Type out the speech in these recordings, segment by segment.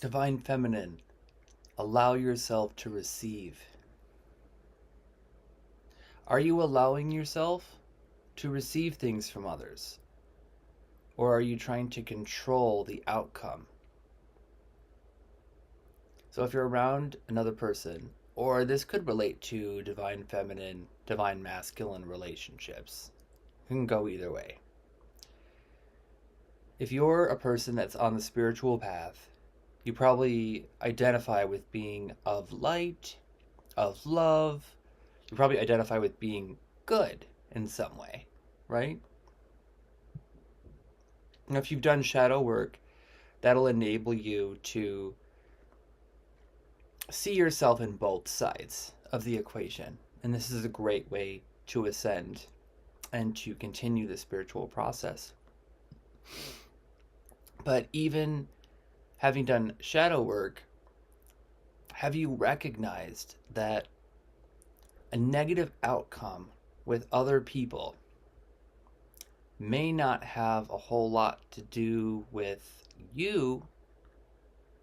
Divine Feminine, allow yourself to receive. Are you allowing yourself to receive things from others? Or are you trying to control the outcome? So if you're around another person, or this could relate to divine feminine, divine masculine relationships, it can go either way. If you're a person that's on the spiritual path, you probably identify with being of light, of love. You probably identify with being good in some way, right? And if you've done shadow work, that'll enable you to see yourself in both sides of the equation. And this is a great way to ascend and to continue the spiritual process. But even having done shadow work, have you recognized that a negative outcome with other people may not have a whole lot to do with you,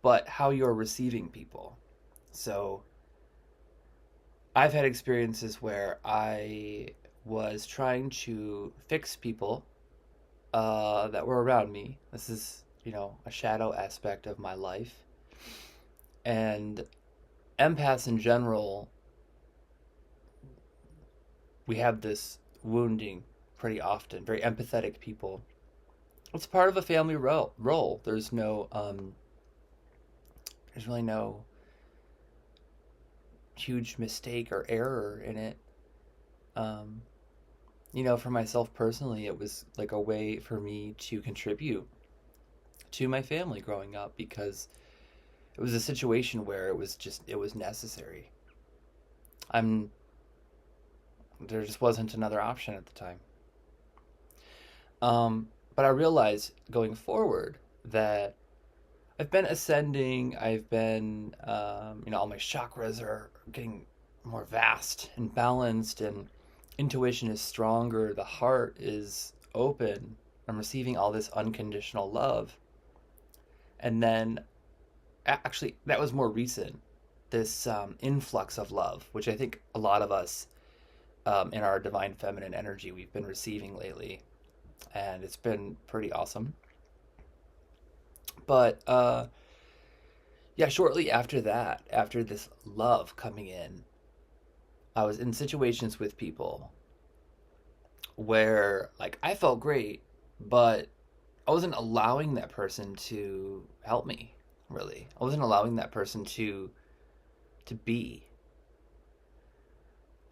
but how you're receiving people? So I've had experiences where I was trying to fix people that were around me. This is, a shadow aspect of my life. And empaths in general, we have this wounding pretty often, very empathetic people. It's part of a family role. There's really no huge mistake or error in it. Um, for myself personally, it was like a way for me to contribute to my family growing up because it was a situation where it was necessary. I'm There just wasn't another option at the time. But I realized going forward that I've been ascending. I've been, all my chakras are getting more vast and balanced, and intuition is stronger. The heart is open. I'm receiving all this unconditional love. And then, actually, that was more recent. This influx of love, which I think a lot of us in our divine feminine energy we've been receiving lately, and it's been pretty awesome. But yeah, shortly after that, after this love coming in, I was in situations with people where like I felt great, but I wasn't allowing that person to help me, really. I wasn't allowing that person to be.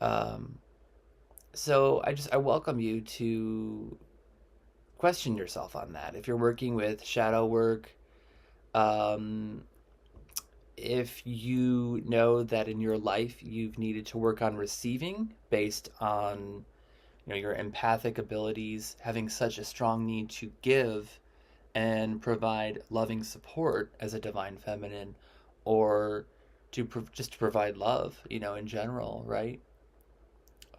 Um, so I welcome you to question yourself on that. If you're working with shadow work, um, if you know that in your life you've needed to work on receiving based on your empathic abilities, having such a strong need to give and provide loving support as a divine feminine, or just to provide love, in general, right?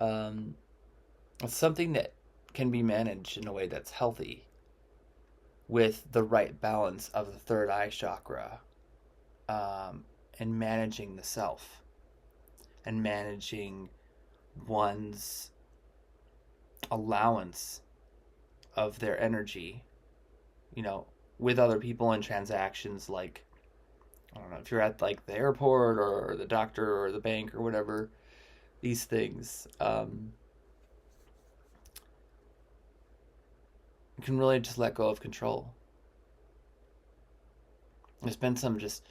Um, it's something that can be managed in a way that's healthy with the right balance of the third eye chakra, um, and managing the self and managing one's allowance of their energy, you know, with other people in transactions like, I don't know, if you're at like the airport or the doctor or the bank or whatever, these things, you can really just let go of control. There's been some just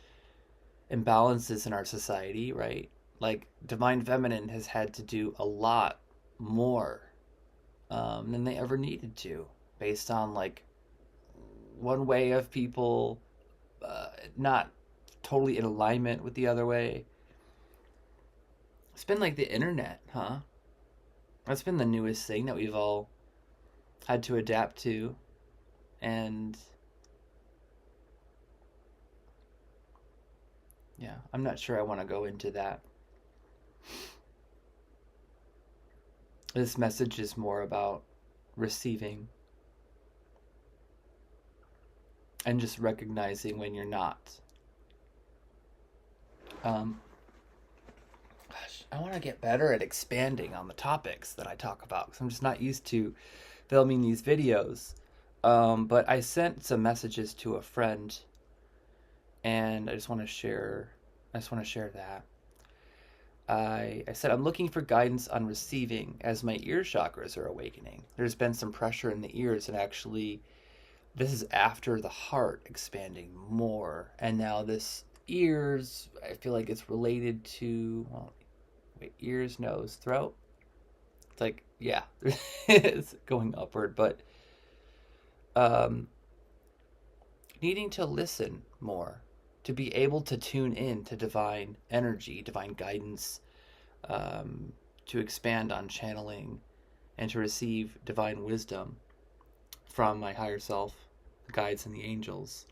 imbalances in our society, right? Like divine feminine has had to do a lot more than they ever needed to, based on like one way of people not totally in alignment with the other way. It's been like the internet, huh? That's been the newest thing that we've all had to adapt to, and yeah, I'm not sure I want to go into that. This message is more about receiving and just recognizing when you're not. Um, Gosh, I want to get better at expanding on the topics that I talk about because I'm just not used to filming these videos. But I sent some messages to a friend, and I just want to share. I just want to share that. I said I'm looking for guidance on receiving as my ear chakras are awakening. There's been some pressure in the ears, and actually, this is after the heart expanding more, and now this ears. I feel like it's related to, well, wait, ears, nose, throat. It's like, yeah, it's going upward, but um, needing to listen more, to be able to tune in to divine energy, divine guidance, um, to expand on channeling, and to receive divine wisdom from my higher self, the guides, and the angels.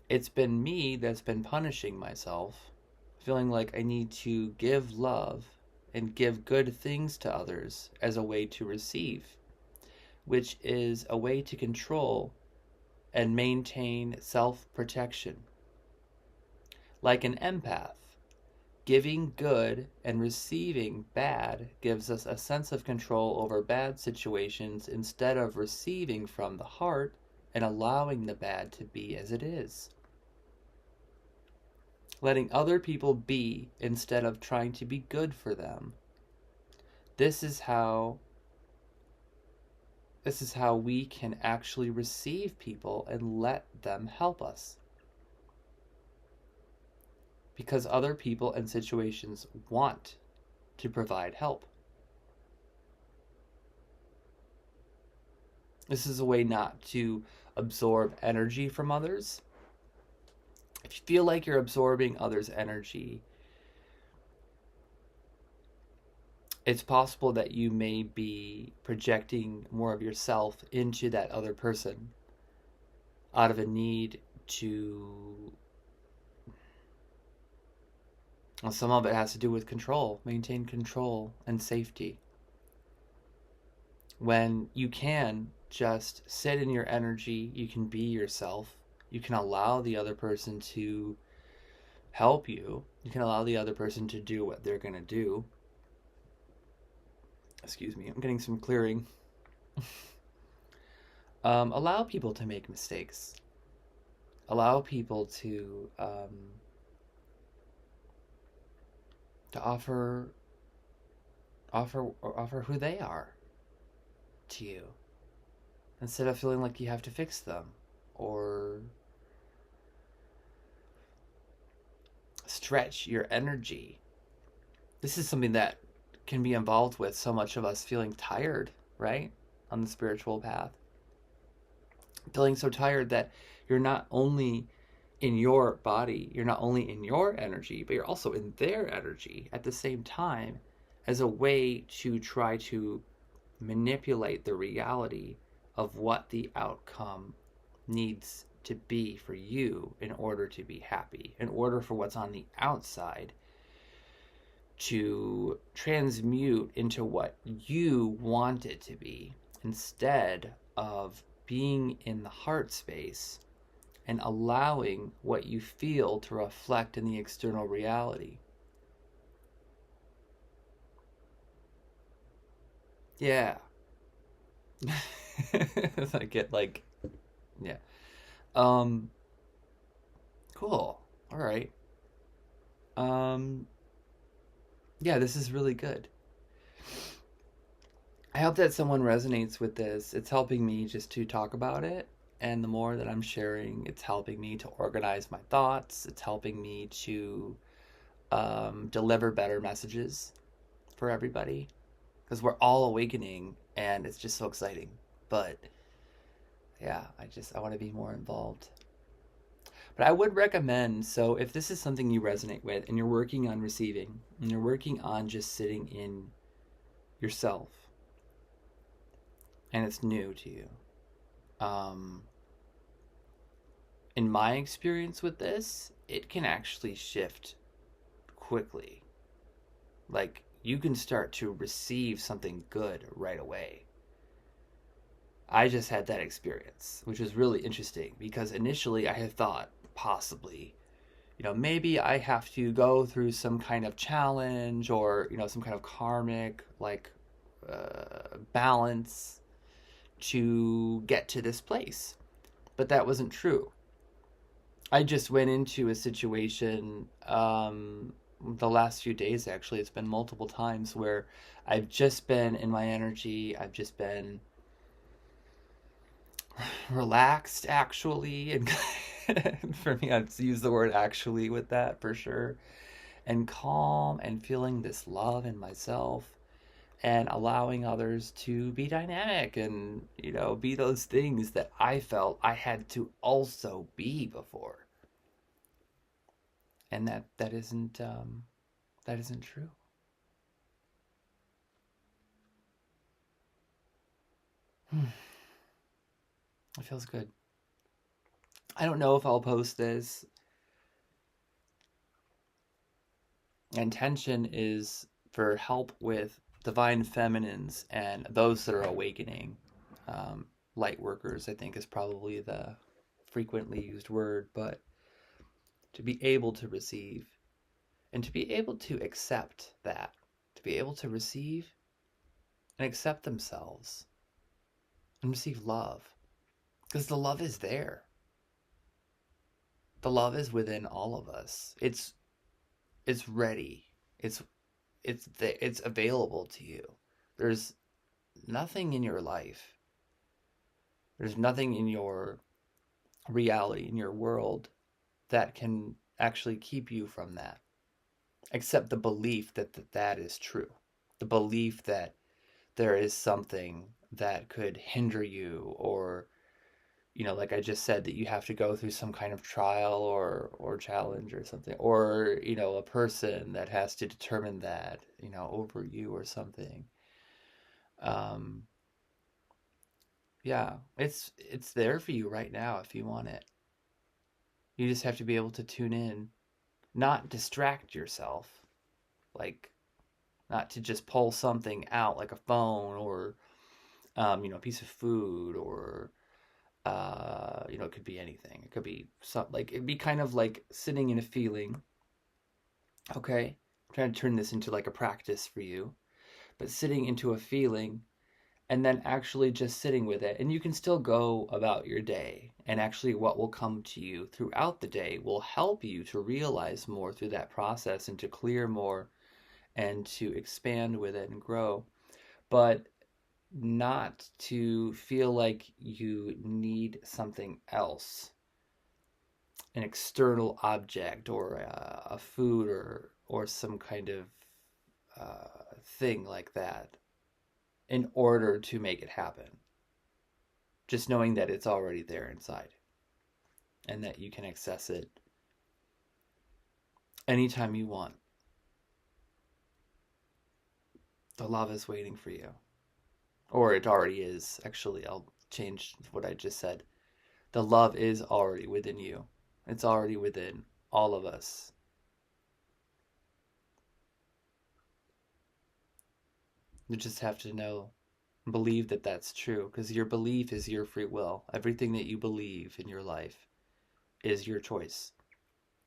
It's been me that's been punishing myself, feeling like I need to give love and give good things to others as a way to receive, which is a way to control and maintain self protection. Like an empath, giving good and receiving bad gives us a sense of control over bad situations instead of receiving from the heart and allowing the bad to be as it is. Letting other people be instead of trying to be good for them. This is how we can actually receive people and let them help us. Because other people and situations want to provide help. This is a way not to absorb energy from others. If you feel like you're absorbing others' energy, it's possible that you may be projecting more of yourself into that other person out of a need to, well, some of it has to do with control, maintain control and safety. When you can just sit in your energy, you can be yourself, you can allow the other person to help you, you can allow the other person to do what they're going to do. Excuse me, I'm getting some clearing. Allow people to make mistakes. Allow people to offer who they are to you, instead of feeling like you have to fix them or stretch your energy. This is something that can be involved with so much of us feeling tired, right? On the spiritual path. Feeling so tired that you're not only in your body, you're not only in your energy, but you're also in their energy at the same time, as a way to try to manipulate the reality of what the outcome needs to be for you in order to be happy, in order for what's on the outside to transmute into what you want it to be, instead of being in the heart space and allowing what you feel to reflect in the external reality. Yeah. I get like, yeah. Um, cool. All right. Um, yeah, this is really good. I hope that someone resonates with this. It's helping me just to talk about it. And the more that I'm sharing, it's helping me to organize my thoughts. It's helping me to deliver better messages for everybody. Because we're all awakening and it's just so exciting. But yeah, I want to be more involved. But I would recommend, so if this is something you resonate with and you're working on receiving and you're working on just sitting in yourself and it's new to you, in my experience with this, it can actually shift quickly. Like, you can start to receive something good right away. I just had that experience, which was really interesting because initially I had thought possibly, maybe I have to go through some kind of challenge or, some kind of karmic, like, balance to get to this place. But that wasn't true. I just went into a situation, the last few days, actually, it's been multiple times where I've just been in my energy. I've just been relaxed, actually. And for me, I'd use the word actually with that for sure. And calm and feeling this love in myself and allowing others to be dynamic and, be those things that I felt I had to also be before. And that isn't true. It feels good. I don't know if I'll post this. Intention is for help with divine feminines and those that are awakening. Light workers, I think, is probably the frequently used word, but to be able to receive and to be able to accept that, to be able to receive and accept themselves and receive love, because the love is there. The love is within all of us. It's ready. It's available to you. There's nothing in your life. There's nothing in your reality, in your world, that can actually keep you from that, except the belief that is true. The belief that there is something that could hinder you, or, like I just said, that you have to go through some kind of trial or challenge or something, or, a person that has to determine that, over you or something. Um, yeah, it's there for you right now if you want it. You just have to be able to tune in, not distract yourself, like not to just pull something out like a phone or a piece of food, or it could be anything. It could be some, like, it'd be kind of like sitting in a feeling. Okay, I'm trying to turn this into like a practice for you, but sitting into a feeling and then actually just sitting with it. And you can still go about your day. And actually, what will come to you throughout the day will help you to realize more through that process and to clear more and to expand with it and grow. But not to feel like you need something else, an external object or a food or some kind of thing like that, in order to make it happen. Just knowing that it's already there inside and that you can access it anytime you want. The love is waiting for you. Or it already is. Actually, I'll change what I just said. The love is already within you. It's already within all of us. You just have to know, believe that that's true, because your belief is your free will. Everything that you believe in your life is your choice.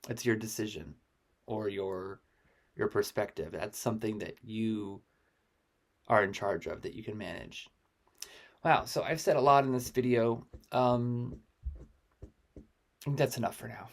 It's your decision or your perspective. That's something that you are in charge of, that you can manage. Wow, so I've said a lot in this video. I think that's enough for now.